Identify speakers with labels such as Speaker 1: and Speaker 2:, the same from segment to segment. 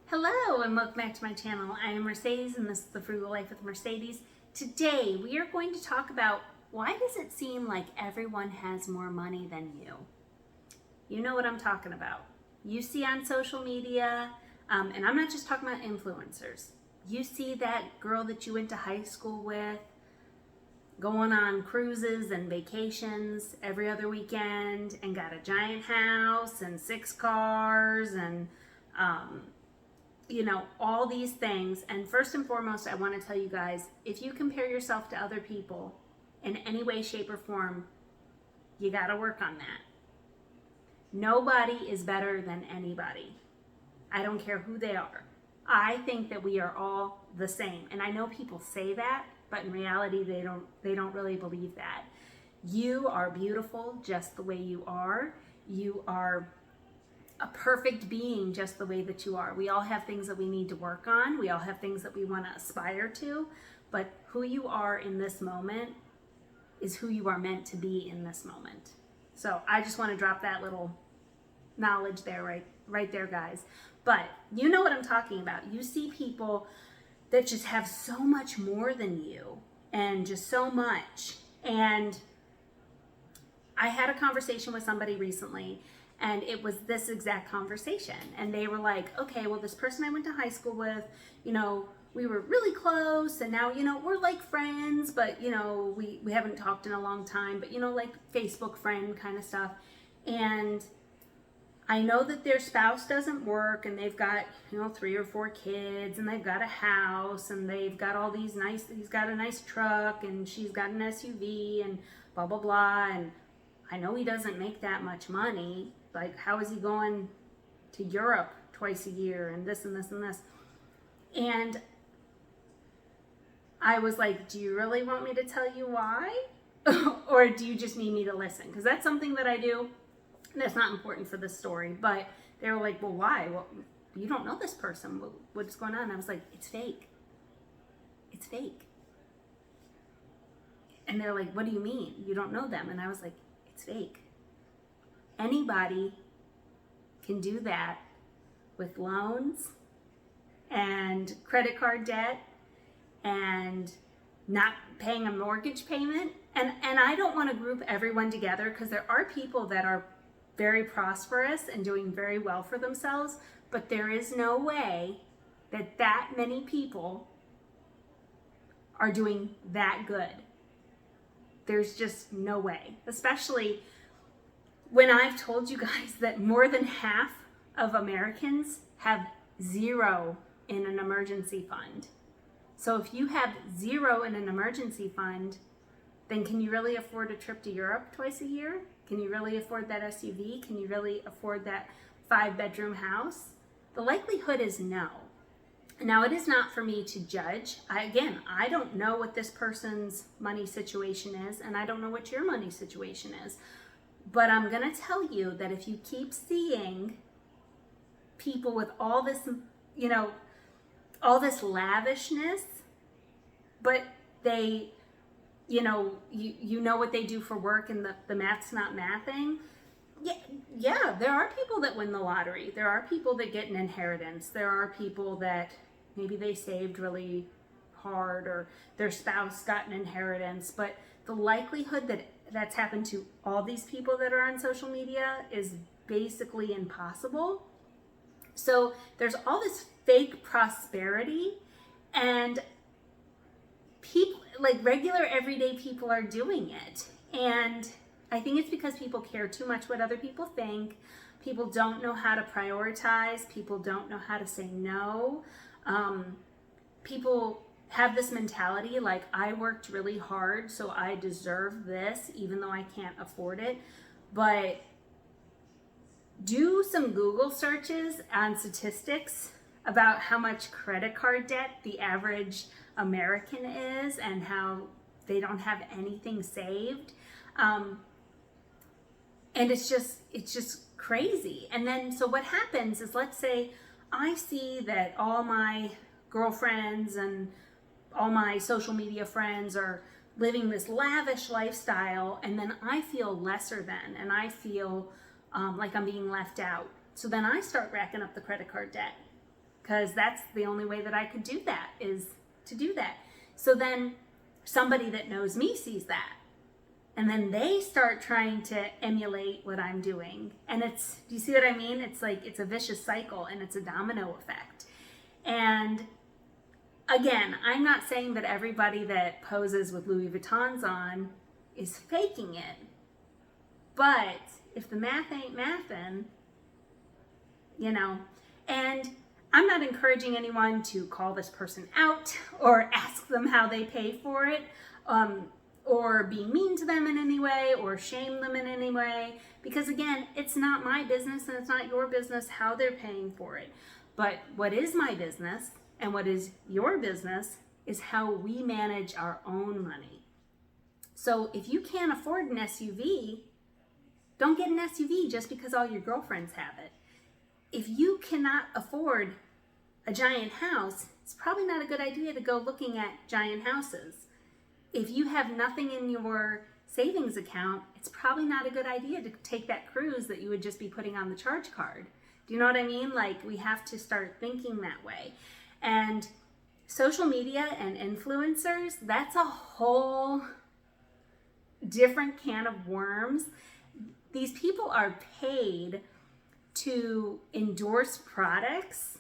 Speaker 1: Hello and welcome back to my channel. I am Mercedes and this is the Frugal Life with Mercedes. Today we are going to talk about why does it seem like everyone has more money than you? You know what I'm talking about. You see on social media, and I'm not just talking about influencers. You see that girl that you went to high school with going on cruises and vacations every other weekend and got a giant house and 6 cars and all these things. And first and foremost, I want to tell you guys, if you compare yourself to other people in any way, shape, or form, you got to work on that. Nobody is better than anybody. I don't care who they are. I think that we are all the same. And I know people say that, but in reality, they don't really believe that. You are beautiful just the way you are. You are a perfect being just the way that you are. We all have things that we need to work on. We all have things that we want to aspire to, but who you are in this moment is who you are meant to be in this moment. So I just want to drop that little knowledge there, right there, guys. But you know what I'm talking about. You see people that just have so much more than you and just so much. And I had a conversation with somebody recently, and it was this exact conversation. And they were like, okay, well, this person I went to high school with, we were really close, and now, we're like friends, but, we haven't talked in a long time, but, like Facebook friend kind of stuff. And I know that their spouse doesn't work, and they've got, 3 or 4 kids, and they've got a house, and they've got all these he's got a nice truck, and she's got an SUV, and blah, blah, blah. And I know he doesn't make that much money. Like, how is he going to Europe twice a year and this and this and this? And I was like, do you really want me to tell you why? Or do you just need me to listen? Because that's something that I do. And that's not important for this story. But they were like, well, why? Well, you don't know this person. What's going on? And I was like, it's fake. It's fake. And they're like, what do you mean? You don't know them? And I was like, it's fake. Anybody can do that with loans and credit card debt and not paying a mortgage payment. And I don't want to group everyone together, because there are people that are very prosperous and doing very well for themselves, but there is no way that many people are doing that good. There's just no way, especially when I've told you guys that more than half of Americans have 0 in an emergency fund. So if you have 0 in an emergency fund, then can you really afford a trip to Europe twice a year? Can you really afford that SUV? Can you really afford that 5-bedroom house? The likelihood is no. Now, it is not for me to judge. I don't know what this person's money situation is, and I don't know what your money situation is. But I'm going to tell you that if you keep seeing people with all this, all this lavishness, but they, you know what they do for work, and the math's not mathing. Yeah, there are people that win the lottery. There are people that get an inheritance. There are people that maybe they saved really hard, or their spouse got an inheritance. But the likelihood that that's happened to all these people that are on social media is basically impossible. So there's all this fake prosperity, and people, like regular everyday people, are doing it. And I think it's because people care too much what other people think. People don't know how to prioritize. People don't know how to say no. People have this mentality like, I worked really hard, so I deserve this, even though I can't afford it. But do some Google searches on statistics about how much credit card debt the average American is, and how they don't have anything saved. And it's just crazy. And then, so what happens is, let's say I see that all my girlfriends and all my social media friends are living this lavish lifestyle, and then I feel lesser than, and I feel like I'm being left out. So then I start racking up the credit card debt, because that's the only way that I could do that, is to do that. So then somebody that knows me sees that, and then they start trying to emulate what I'm doing. And it's, do you see what I mean? It's like, it's a vicious cycle, and it's a domino effect. And again, I'm not saying that everybody that poses with Louis Vuittons on is faking it. But if the math ain't mathin', you know, and I'm not encouraging anyone to call this person out or ask them how they pay for it, or be mean to them in any way or shame them in any way, because again, it's not my business and it's not your business how they're paying for it. But what is my business and what is your business is how we manage our own money. So if you can't afford an SUV, don't get an SUV just because all your girlfriends have it. If you cannot afford a giant house, it's probably not a good idea to go looking at giant houses. If you have nothing in your savings account, it's probably not a good idea to take that cruise that you would just be putting on the charge card. Do you know what I mean? Like, we have to start thinking that way. And social media and influencers, that's a whole different can of worms. These people are paid to endorse products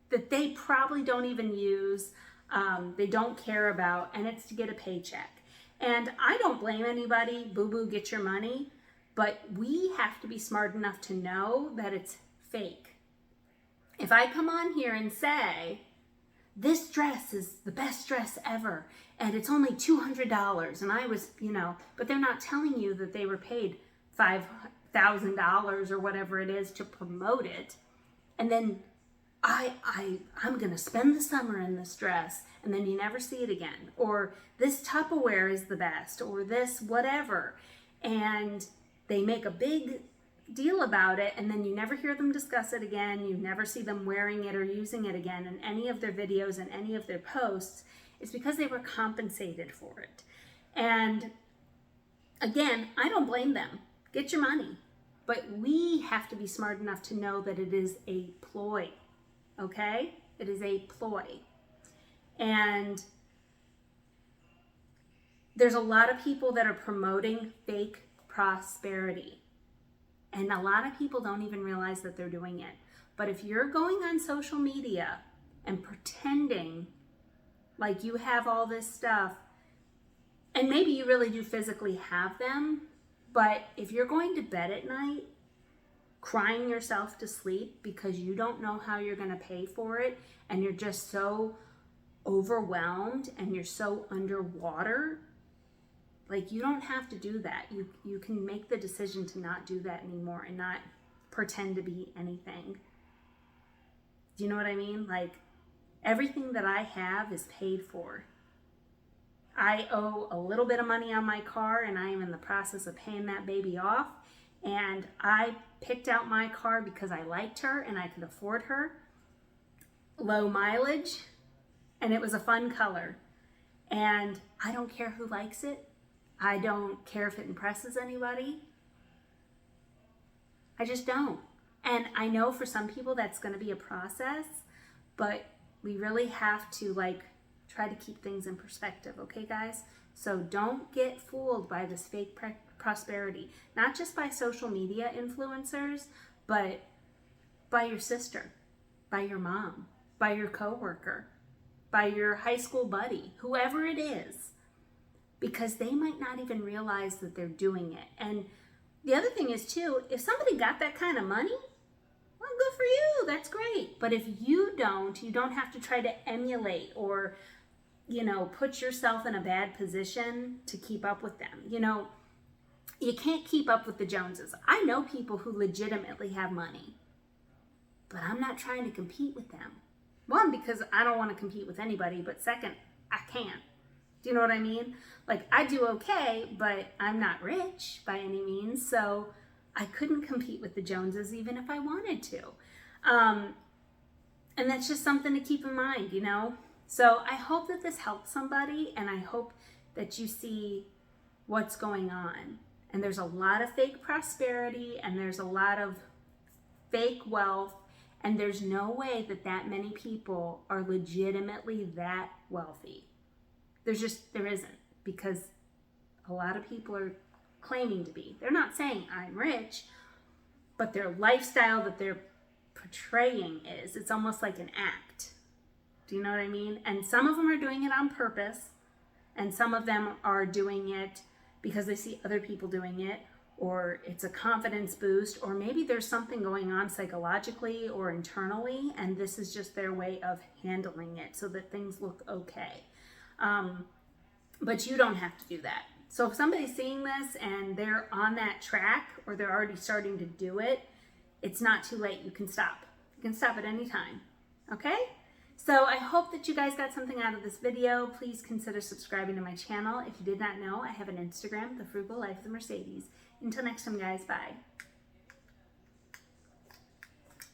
Speaker 1: that they probably don't even use, they don't care about, and it's to get a paycheck. And I don't blame anybody, boo-boo, get your money, but we have to be smart enough to know that it's fake. If I come on here and say, this dress is the best dress ever, and it's only $200, and I was, you know, but they're not telling you that they were paid $5,000 or whatever it is to promote it, and then I'm gonna spend the summer in this dress, and then you never see it again. Or this Tupperware is the best, or this whatever. And they make a big deal about it, and then you never hear them discuss it again. You never see them wearing it or using it again in any of their videos and any of their posts. It's because they were compensated for it. And again, I don't blame them. Get your money. But we have to be smart enough to know that it is a ploy. Okay? It is a ploy. And there's a lot of people that are promoting fake prosperity. And a lot of people don't even realize that they're doing it. But if you're going on social media and pretending like you have all this stuff, and maybe you really do physically have them, but if you're going to bed at night crying yourself to sleep because you don't know how you're going to pay for it, and you're just so overwhelmed and you're so underwater, like, you don't have to do that. You can make the decision to not do that anymore and not pretend to be anything. Do you know what I mean? Like, everything that I have is paid for. I owe a little bit of money on my car, and I am in the process of paying that baby off. And I picked out my car because I liked her and I could afford her. Low mileage, and it was a fun color. And I don't care who likes it. I don't care if it impresses anybody. I just don't. And I know for some people that's going to be a process, but we really have to, like, try to keep things in perspective, okay, guys? So don't get fooled by this fake prosperity, not just by social media influencers, but by your sister, by your mom, by your coworker, by your high school buddy, whoever it is, because they might not even realize that they're doing it. And the other thing is too, if somebody got that kind of money, well, good for you, that's great. But if you don't have to try to emulate or, you know, put yourself in a bad position to keep up with them. You know, you can't keep up with the Joneses. I know people who legitimately have money, but I'm not trying to compete with them. One, because I don't want to compete with anybody, but second, I can't. Do you know what I mean? Like, I do okay, but I'm not rich by any means, so I couldn't compete with the Joneses even if I wanted to. And that's just something to keep in mind, you know? So I hope that this helps somebody, and I hope that you see what's going on. And there's a lot of fake prosperity, and there's a lot of fake wealth, And there's no way that that many people are legitimately that wealthy. There isn't, because a lot of people are claiming to be. They're not saying I'm rich, but their lifestyle that they're portraying is. It's almost like an act. Do you know what I mean? And some of them are doing it on purpose, and some of them are doing it because they see other people doing it, or it's a confidence boost, or maybe there's something going on psychologically or internally, and this is just their way of handling it so that things look okay. But you don't have to do that. So if somebody's seeing this and they're on that track, or they're already starting to do it, it's not too late. You can stop. You can stop at any time. Okay? So I hope that you guys got something out of this video. Please consider subscribing to my channel. If you did not know, I have an Instagram, The Frugal Life of Mercedes. Until next time, guys, bye.